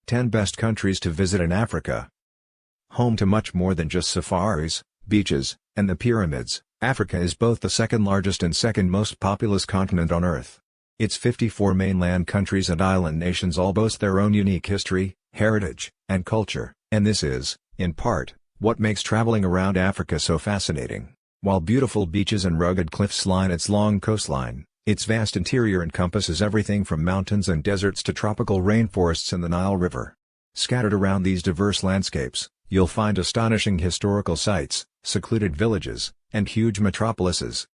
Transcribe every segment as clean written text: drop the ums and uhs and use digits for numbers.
10 Best Countries to Visit in Africa. Home to much more than just safaris, beaches, and the pyramids, Africa is both the second largest and second most populous continent on Earth. Its 54 mainland countries and island nations all boast their own unique history, heritage, and culture, and this is, in part, what makes traveling around Africa so fascinating. While beautiful beaches and rugged cliffs line its long coastline, its vast interior encompasses everything from mountains and deserts to tropical rainforests and the Nile River. Scattered around these diverse landscapes, you'll find astonishing historical sites, secluded villages, and huge metropolises.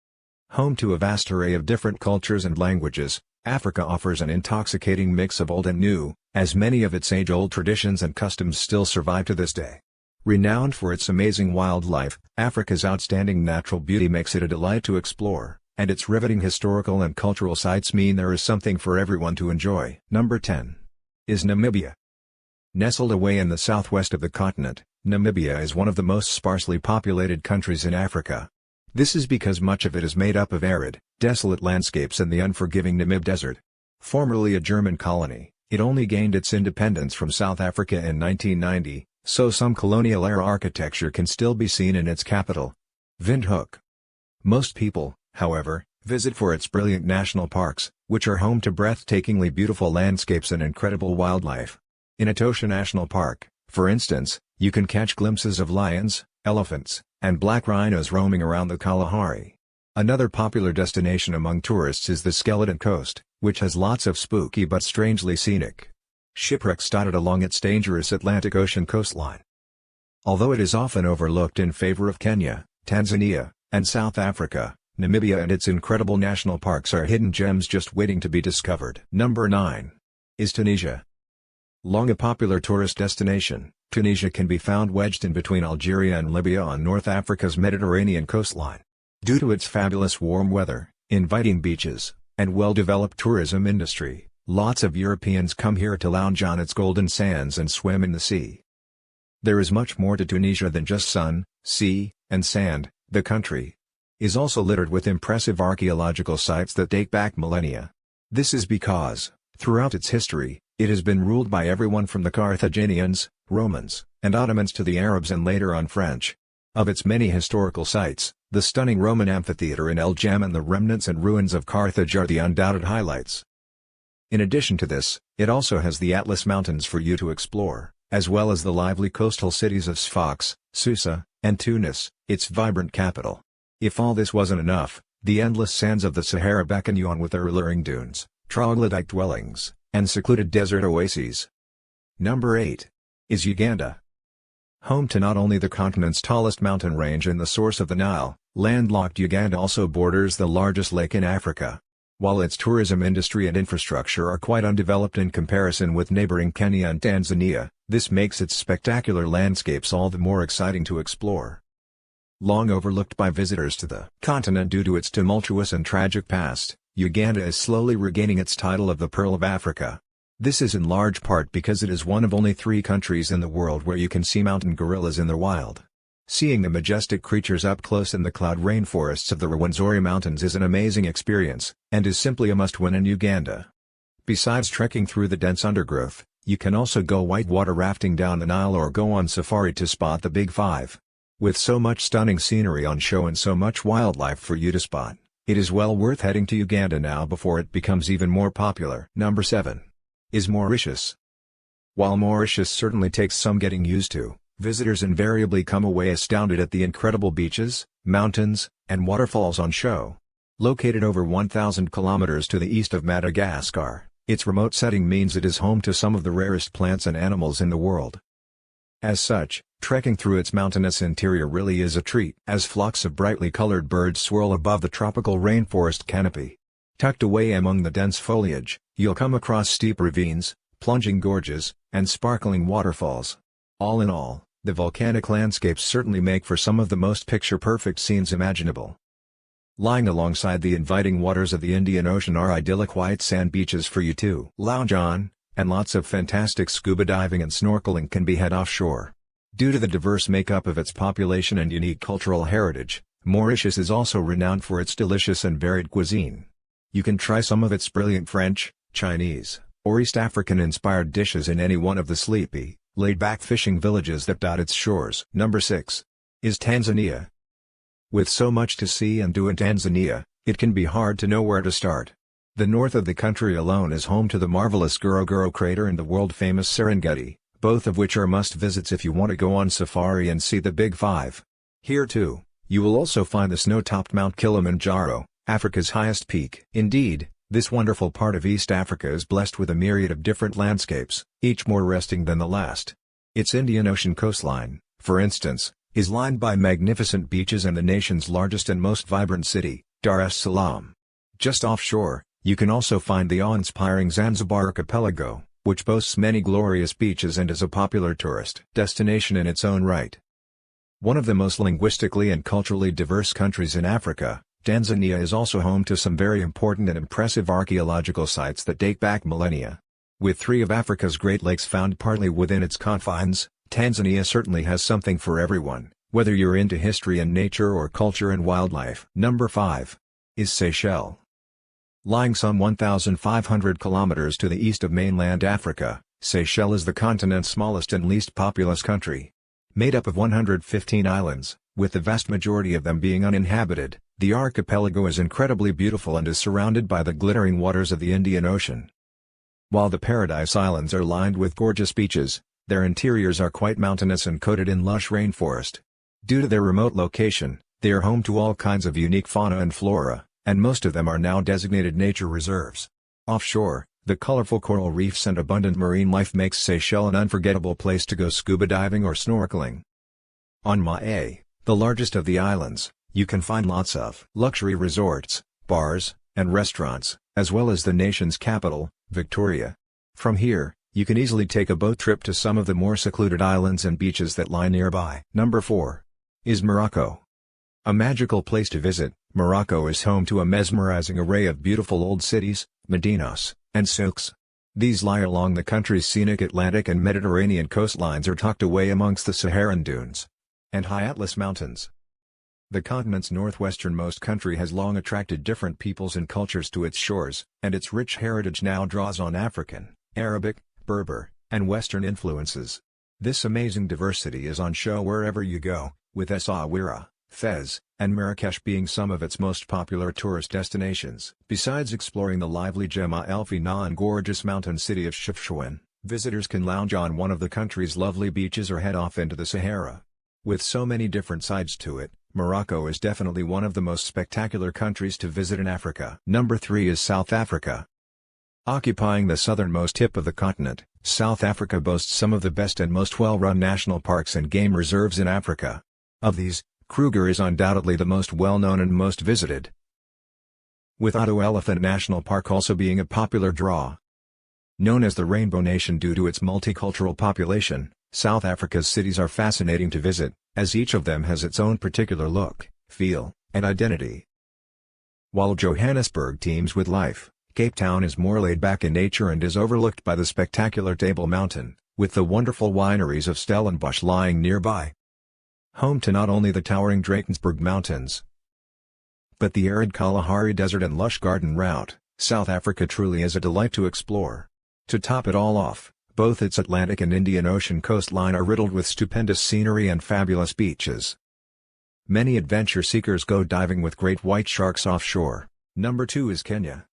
Home to a vast array of different cultures and languages, Africa offers an intoxicating mix of old and new, as many of its age-old traditions and customs still survive to this day. Renowned for its amazing wildlife, Africa's outstanding natural beauty makes it a delight to explore, and its riveting historical and cultural sites mean there is something for everyone to enjoy. Number 10 is Namibia. Nestled away in the southwest of the continent, Namibia is one of the most sparsely populated countries in Africa. This is because much of it is made up of arid, desolate landscapes and the unforgiving Namib Desert. Formerly a German colony, it only gained its independence from South Africa in 1990, so some colonial-era architecture can still be seen in its capital, Windhoek. Most people, however, visit for its brilliant national parks, which are home to breathtakingly beautiful landscapes and incredible wildlife. In Etosha National Park, for instance, you can catch glimpses of lions, elephants, and black rhinos roaming around the Kalahari. Another popular destination among tourists is the Skeleton Coast, which has lots of spooky but strangely scenic shipwrecks dotted along its dangerous Atlantic Ocean coastline. Although it is often overlooked in favor of Kenya, Tanzania, and South Africa, Namibia and its incredible national parks are hidden gems just waiting to be discovered. Number 9 is Tunisia. Long a popular tourist destination, Tunisia can be found wedged in between Algeria and Libya on North Africa's Mediterranean coastline. Due to its fabulous warm weather, inviting beaches, and well-developed tourism industry, lots of Europeans come here to lounge on its golden sands and swim in the sea. There is much more to Tunisia than just sun, sea, and sand. The country is also littered with impressive archaeological sites that date back millennia. This is because, throughout its history, it has been ruled by everyone from the Carthaginians, Romans, and Ottomans to the Arabs and later on French. Of its many historical sites, the stunning Roman amphitheater in El Jam and the remnants and ruins of Carthage are the undoubted highlights. In addition to this, it also has the Atlas Mountains for you to explore, as well as the lively coastal cities of Sfax, Susa, and Tunis, its vibrant capital. If all this wasn't enough, the endless sands of the Sahara beckon you on with their alluring dunes, troglodyte dwellings, and secluded desert oases. Number 8 is Uganda. Home to not only the continent's tallest mountain range and the source of the Nile, landlocked Uganda also borders the largest lake in Africa. While its tourism industry and infrastructure are quite undeveloped in comparison with neighboring Kenya and Tanzania, this makes its spectacular landscapes all the more exciting to explore. Long overlooked by visitors to the continent due to its tumultuous and tragic past, Uganda is slowly regaining its title of the Pearl of Africa. This is in large part because it is one of only 3 countries in the world where you can see mountain gorillas in the wild. Seeing the majestic creatures up close in the cloud rainforests of the Rwenzori Mountains is an amazing experience, and is simply a must-win in Uganda. Besides trekking through the dense undergrowth, you can also go whitewater rafting down the Nile or go on safari to spot the Big Five. With so much stunning scenery on show and so much wildlife for you to spot, it is well worth heading to Uganda now before it becomes even more popular. Number 7 is Mauritius. While Mauritius certainly takes some getting used to, visitors invariably come away astounded at the incredible beaches, mountains, and waterfalls on show. Located over 1,000 kilometers to the east of Madagascar, its remote setting means it is home to some of the rarest plants and animals in the world. As such, trekking through its mountainous interior really is a treat, as flocks of brightly colored birds swirl above the tropical rainforest canopy. Tucked away among the dense foliage, you'll come across steep ravines, plunging gorges, and sparkling waterfalls. All in all, the volcanic landscapes certainly make for some of the most picture-perfect scenes imaginable. Lying alongside the inviting waters of the Indian Ocean are idyllic white sand beaches for you to lounge on, and lots of fantastic scuba diving and snorkeling can be had offshore. Due to the diverse makeup of its population and unique cultural heritage, Mauritius is also renowned for its delicious and varied cuisine. You can try some of its brilliant French, Chinese, or East African-inspired dishes in any one of the sleepy, laid-back fishing villages that dot its shores. Number 6 is Tanzania. With so much to see and do in Tanzania, it can be hard to know where to start. The north of the country alone is home to the marvelous Ngorongoro crater and the world-famous Serengeti, both of which are must-visits if you want to go on safari and see the Big Five. Here too, you will also find the snow-topped Mount Kilimanjaro, Africa's highest peak. Indeed, this wonderful part of East Africa is blessed with a myriad of different landscapes, each more arresting than the last. Its Indian Ocean coastline, for instance, is lined by magnificent beaches and the nation's largest and most vibrant city, Dar es Salaam. Just offshore, you can also find the awe-inspiring Zanzibar archipelago, which boasts many glorious beaches and is a popular tourist destination in its own right. One of the most linguistically and culturally diverse countries in Africa, Tanzania is also home to some very important and impressive archaeological sites that date back millennia. With 3 of Africa's Great Lakes found partly within its confines, Tanzania certainly has something for everyone, whether you're into history and nature or culture and wildlife. Number 5 is Seychelles. Lying some 1,500 kilometers to the east of mainland Africa, Seychelles is the continent's smallest and least populous country. Made up of 115 islands, with the vast majority of them being uninhabited, the archipelago is incredibly beautiful and is surrounded by the glittering waters of the Indian Ocean. While the Paradise Islands are lined with gorgeous beaches, their interiors are quite mountainous and coated in lush rainforest. Due to their remote location, they are home to all kinds of unique fauna and flora, and most of them are now designated nature reserves. Offshore, the colorful coral reefs and abundant marine life makes Seychelles an unforgettable place to go scuba diving or snorkeling. On Mahé, the largest of the islands, you can find lots of luxury resorts, bars, and restaurants, as well as the nation's capital, Victoria. From here, you can easily take a boat trip to some of the more secluded islands and beaches that lie nearby. Number 4 is Morocco. A magical place to visit, Morocco is home to a mesmerizing array of beautiful old cities, medinas, and souks. These lie along the country's scenic Atlantic and Mediterranean coastlines or tucked away amongst the Saharan dunes and high Atlas Mountains. The continent's northwesternmost country has long attracted different peoples and cultures to its shores, and its rich heritage now draws on African, Arabic, Berber, and Western influences. This amazing diversity is on show wherever you go, with Essaouira, Fez, and Marrakesh being some of its most popular tourist destinations. Besides exploring the lively Jema El Fina and gorgeous mountain city of Chefchaouen, visitors can lounge on one of the country's lovely beaches or head off into the Sahara. With so many different sides to it, Morocco is definitely one of the most spectacular countries to visit in Africa. Number 3 is South Africa. Occupying the southernmost tip of the continent, South Africa boasts some of the best and most well-run national parks and game reserves in Africa. Of these, Kruger is undoubtedly the most well-known and most visited, with Otto Elephant National Park also being a popular draw. Known as the Rainbow Nation due to its multicultural population, South Africa's cities are fascinating to visit, as each of them has its own particular look, feel, and identity. While Johannesburg teems with life, Cape Town is more laid back in nature and is overlooked by the spectacular Table Mountain, with the wonderful wineries of Stellenbosch lying nearby. Home to not only the towering Drakensberg Mountains, but the arid Kalahari Desert and lush garden route, South Africa truly is a delight to explore. To top it all off, both its Atlantic and Indian Ocean coastline are riddled with stupendous scenery and fabulous beaches. Many adventure seekers go diving with great white sharks offshore. Number 2 is Kenya.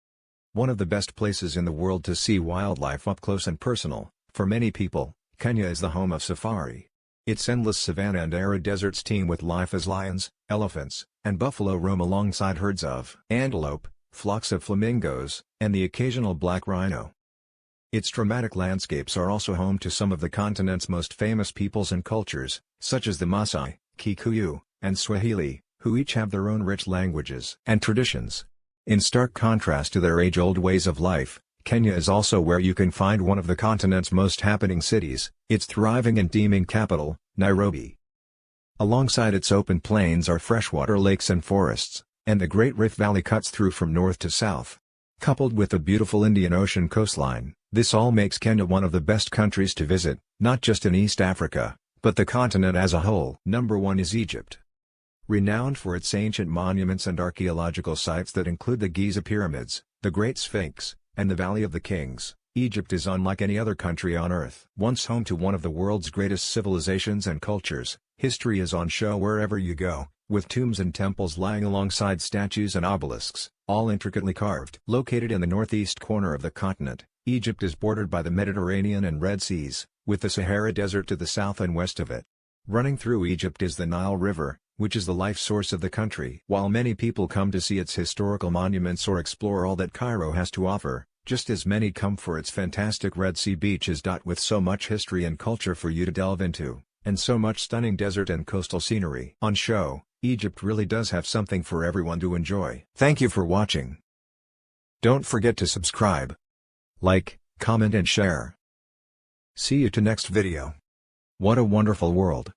One of the best places in the world to see wildlife up close and personal. For many people, Kenya is the home of safari. Its endless savanna and arid deserts teem with life as lions, elephants, and buffalo roam alongside herds of antelope, flocks of flamingos, and the occasional black rhino. Its dramatic landscapes are also home to some of the continent's most famous peoples and cultures, such as the Maasai, Kikuyu, and Swahili, who each have their own rich languages and traditions. In stark contrast to their age-old ways of life, Kenya is also where you can find one of the continent's most happening cities, its thriving and teeming capital, Nairobi. Alongside its open plains are freshwater lakes and forests, and the Great Rift Valley cuts through from north to south. Coupled with the beautiful Indian Ocean coastline, this all makes Kenya one of the best countries to visit, not just in East Africa, but the continent as a whole. Number 1 is Egypt. Renowned for its ancient monuments and archaeological sites that include the Giza Pyramids, the Great Sphinx, and the Valley of the Kings, Egypt is unlike any other country on Earth. Once home to one of the world's greatest civilizations and cultures, history is on show wherever you go, with tombs and temples lying alongside statues and obelisks, all intricately carved. Located in the northeast corner of the continent, Egypt is bordered by the Mediterranean and Red Seas, with the Sahara Desert to the south and west of it. Running through Egypt is the Nile River, which is the life source of the country. While many people come to see its historical monuments or explore all that Cairo has to offer, just as many come for its fantastic Red Sea beaches. With so much history and culture for you to delve into, and so much stunning desert and coastal scenery on show, Egypt really does have something for everyone to enjoy. Thank you for watching. Don't forget to subscribe, like, comment and share. See you to next video. What a wonderful world.